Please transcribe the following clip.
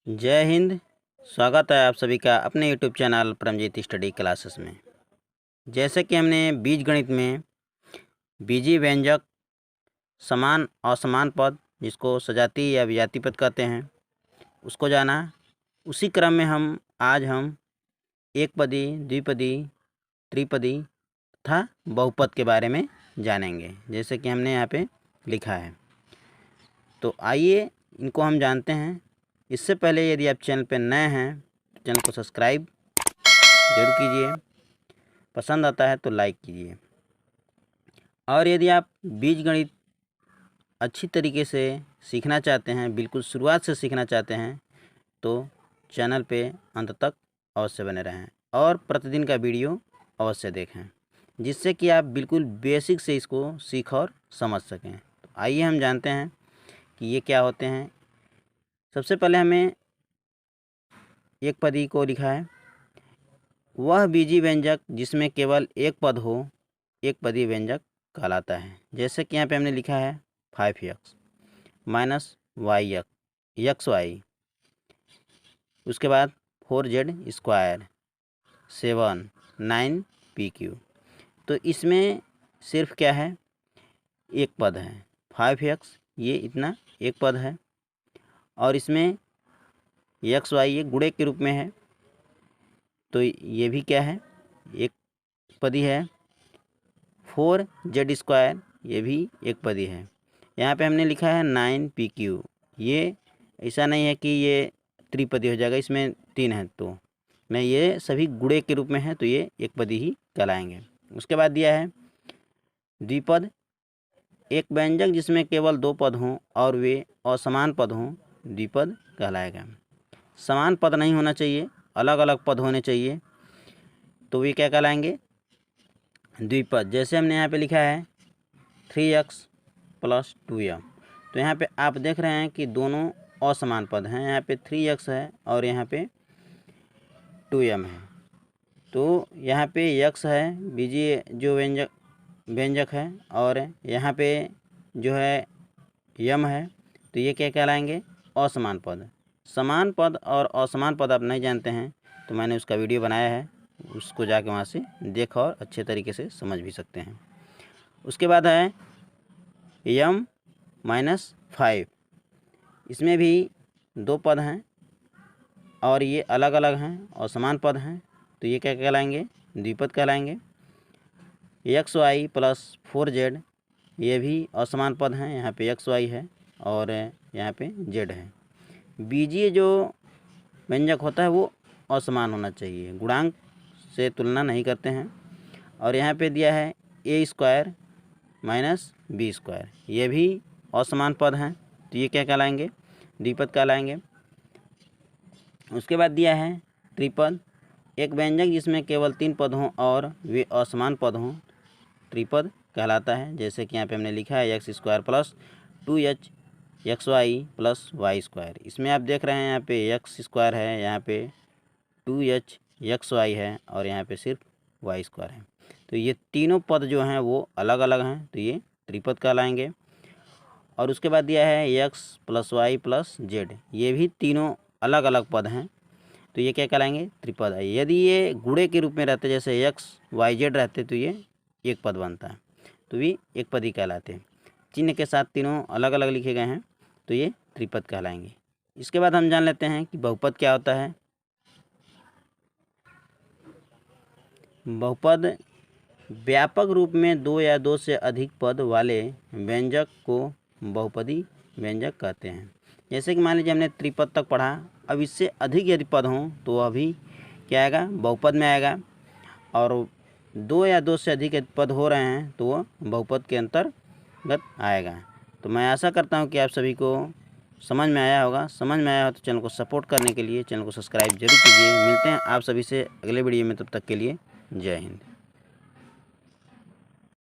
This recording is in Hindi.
जय हिंद। स्वागत है आप सभी का अपने YouTube channel Paramjeet study classes में। जैसे कि हमने बीजगणित में बीजीय व्यंजक, समान असमान पद जिसको सजातीय या विजातीय पद कहते हैं उसको जाना, उसी क्रम में आज हम एक पदी, द्विपदी, त्रिपदी तथा बहुपद के बारे में जानेंगे, जैसे कि हमने यहाँ पे लिखा है। तो आइए इनको हम जानते हैं। इससे पहले यदि आप चैनल पर नए हैं तो चैनल को सब्सक्राइब जरूर कीजिए, पसंद आता है तो लाइक कीजिए। और यदि आप बीजगणित अच्छी तरीके से सीखना चाहते हैं, बिल्कुल शुरुआत से सीखना चाहते हैं, तो चैनल पे अंत तक अवश्य बने रहें और प्रतिदिन का वीडियो अवश्य देखें, जिससे कि आप बिल्कुल बेसिक से इसको सीख और समझ सकें। तो आइए हम जानते हैं कि ये क्या होते हैं। सबसे पहले हमें एक पदी को लिखा है, वह बीजीय व्यंजक जिसमें केवल एक पद हो एक पदी व्यंजक कहलाता है। जैसे कि यहाँ पे हमने लिखा है 5x माइनस एक्स वाई, उसके बाद 4z स्क्वायर 7 9 PQ। तो इसमें सिर्फ क्या है, एक पद है 5x, ये इतना एक पद है, और इसमें एक्स वाई ये गुणे के रूप में है, तो ये भी क्या है, एक पदी है। 4z स्क्वायर ये भी एक पदी है। यहाँ पे हमने लिखा है 9 PQ, ये ऐसा नहीं है कि ये त्रिपदी हो जाएगा, इसमें 3 है तो नहीं, ये सभी गुणे के रूप में है तो ये एक पदी ही कहलाएंगे। उसके बाद दिया है द्विपद, एक व्यंजक जिसमें केवल दो पद हों और वे असमान पद हों द्विपद कहलाएगा। समान पद नहीं होना चाहिए, अलग अलग पद होने चाहिए, तो वे क्या कहलाएंगे, द्विपद। जैसे हमने यहाँ पे लिखा है 3x + 2m, तो यहाँ पे आप देख रहे हैं कि दोनों असमान पद हैं। यहाँ पे 3x है और यहाँ पे 2m है, तो यहाँ पे x है बीजीय जो व्यंजक है, और यहाँ पे जो है m है, तो ये क्या कहलाएंगे, असमान पद। समान पद और असमान पद आप नहीं जानते हैं तो मैंने उसका वीडियो बनाया है, उसको जाके वहाँ से देख और अच्छे तरीके से समझ भी सकते हैं। उसके बाद है m - 5, इसमें भी दो पद हैं और ये अलग अलग हैं और समान पद हैं, तो ये क्या कहलाएंगे, द्विपद कहलाएंगे। एक्स वाई + 4z ये भी असमान पद हैं, यहाँ पे एक्स वाई है और यहाँ पे z है। बीजीय जो व्यंजक होता है वो असमान होना चाहिए, गुणांक से तुलना नहीं करते हैं। और यहाँ पे दिया है a² - b², ये भी असमान पद हैं, तो ये क्या कहलाएंगे, द्विपद कहलाएंगे। उसके बाद दिया है त्रिपद, एक व्यंजक जिसमें केवल 3 पद हों और वे असमान पद हों त्रिपद कहलाता है। जैसे कि यहाँ पे हमने लिखा है x² + 2h xy + y²। इसमें आप देख रहे हैं यहाँ पे x² है, यहाँ पे 2h xy है और यहाँ पे सिर्फ y² है, तो ये तीनों पद जो हैं वो अलग अलग हैं, तो ये त्रिपद कहलाएंगे। और उसके बाद दिया है x + y + z, ये भी तीनों अलग अलग पद हैं, तो ये क्या कहलाएंगे, त्रिपद है। यदि ये गुणे के रूप में रहते, जैसे x y z रहते, तो ये एक पद बनता है, तो भी एक पद ही कहलाते हैं। चिन्ह के साथ तीनों अलग अलग लिखे गए हैं, तो ये त्रिपद कहलाएंगे। इसके बाद हम जान लेते हैं कि बहुपद क्या होता है। बहुपद व्यापक रूप में दो या दो से अधिक पद वाले व्यंजक को बहुपदी व्यंजक कहते हैं। जैसे कि मान लीजिए हमने त्रिपद तक पढ़ा, अब इससे अधिक यदि पद हों तो वह भी क्या आएगा, बहुपद में आएगा, और दो या दो से अधिक पद हो रहे हैं तो वह बहुपद के अंतर्गत आएगा। तो मैं आशा करता हूं कि आप सभी को समझ में आया होगा। समझ में आया हो तो चैनल को सपोर्ट करने के लिए चैनल को सब्सक्राइब जरूर कीजिए। मिलते हैं आप सभी से अगले वीडियो में, तब तक के लिए जय हिंद।